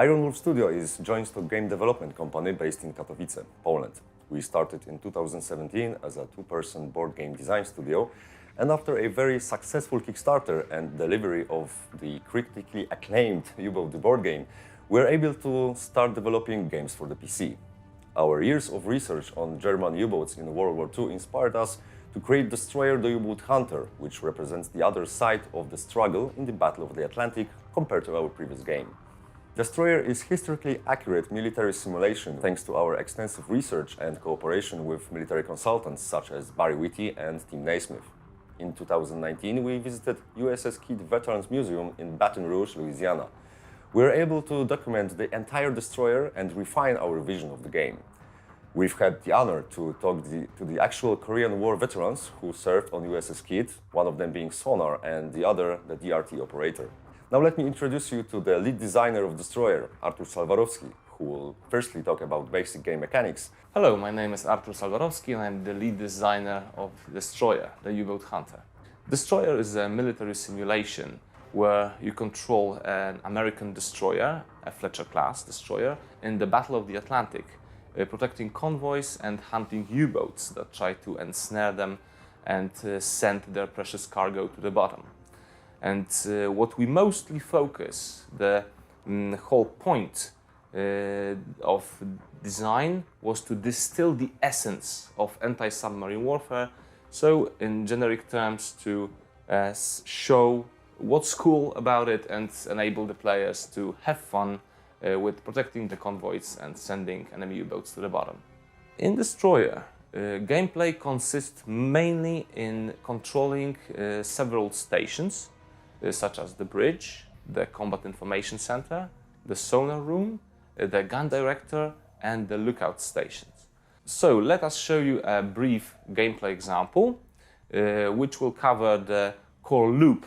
Iron Wolf Studio is a joint stock game development company based in Katowice, Poland. We started in 2017 as a two-person board game design studio, and after a very successful Kickstarter and delivery of the critically acclaimed U-Boat the board game, we were able to start developing games for the PC. Our years of research on German U-boats in World War II inspired us to create Destroyer the U-Boat Hunter, which represents the other side of the struggle in the Battle of the Atlantic compared to our previous game. Destroyer is historically accurate military simulation thanks to our extensive research and cooperation with military consultants such as Barry Whitty and Tim Naismith. In 2019, we visited USS Kidd Veterans Museum in Baton Rouge, Louisiana. We were able to document the entire destroyer and refine our vision of the game. We've had the honor to talk to the actual Korean War veterans who served on USS Kidd, one of them being sonar and the other the DRT operator. Now let me introduce you to the lead designer of Destroyer, Artur Salwarowski, who will firstly talk about basic game mechanics. Hello, my name is Artur Salwarowski and I'm the lead designer of Destroyer, the U-Boat Hunter. Destroyer is a military simulation where you control an American destroyer, a Fletcher-class destroyer, in the Battle of the Atlantic, protecting convoys and hunting U-boats that try to ensnare them and send their precious cargo to the bottom. And what we mostly focus, the whole point of design was to distill the essence of anti-submarine warfare. So in generic terms, to show what's cool about it and enable the players to have fun with protecting the convoys and sending enemy U-boats to the bottom. In Destroyer, gameplay consists mainly in controlling several stations, such as the bridge, the combat information center, the sonar room, the gun director, and the lookout stations. So let us show you a brief gameplay example, which will cover the core loop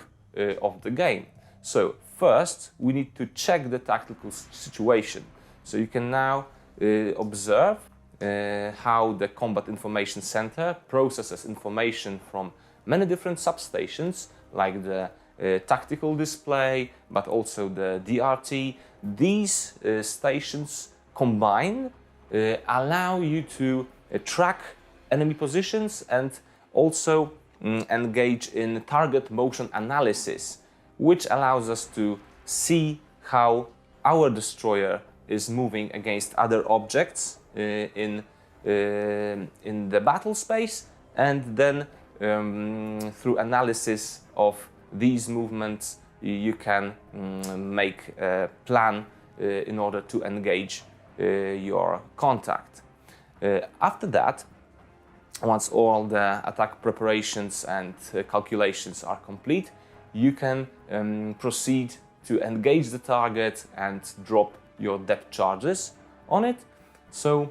of the game. So first, we need to check the tactical situation. So you can now observe how the combat information center processes information from many different substations, like the tactical display, but also the DRT. These stations combined allow you to track enemy positions and also engage in target motion analysis, which allows us to see how our destroyer is moving against other objects in the battle space, and then through analysis of these movements you can make a plan in order to engage your contact. After that, once all the attack preparations and calculations are complete, you can proceed to engage the target and drop your depth charges on it. So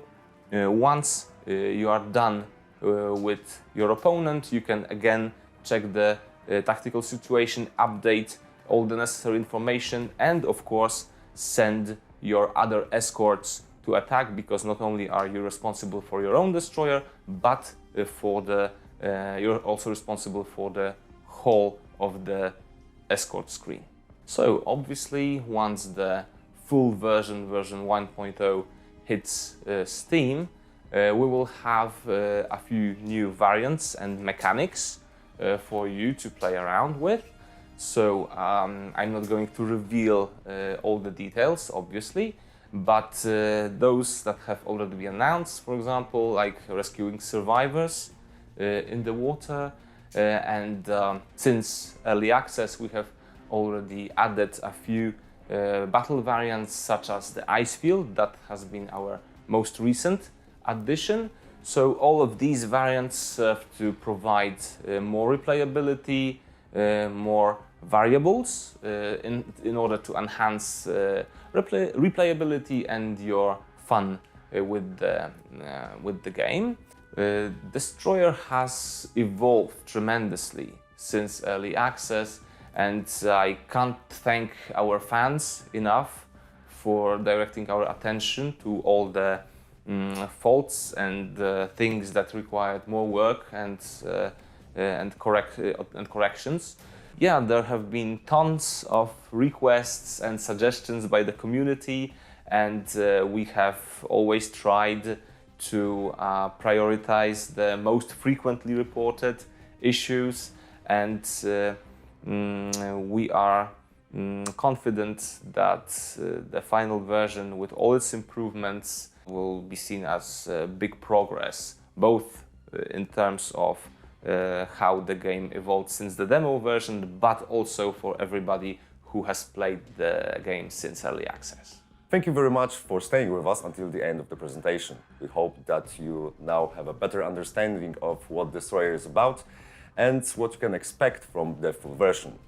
once you are done with your opponent, you can again check the tactical situation, update all the necessary information, and of course send your other escorts to attack, because not only are you responsible for your own destroyer, but you're also responsible for the whole of the escort screen. So obviously, once the full version 1.0 hits Steam, we will have a few new variants and mechanics for you to play around with. So I'm not going to reveal all the details, obviously, but those that have already been announced, for example, like rescuing survivors in the water, and since early access we have already added a few battle variants, such as the ice field, that has been our most recent addition. So all of these variants serve to provide more replayability, more variables in order to enhance replayability and your fun with the game. Destroyer has evolved tremendously since early access, and I can't thank our fans enough for directing our attention to all the faults and things that required more work and corrections. Yeah, there have been tons of requests and suggestions by the community, and we have always tried to prioritize the most frequently reported issues, and we are confident that the final version with all its improvements will be seen as big progress, both in terms of how the game evolved since the demo version, but also for everybody who has played the game since early access. Thank you very much for staying with us until the end of the presentation. We hope that you now have a better understanding of what Destroyer is about and what you can expect from the full version.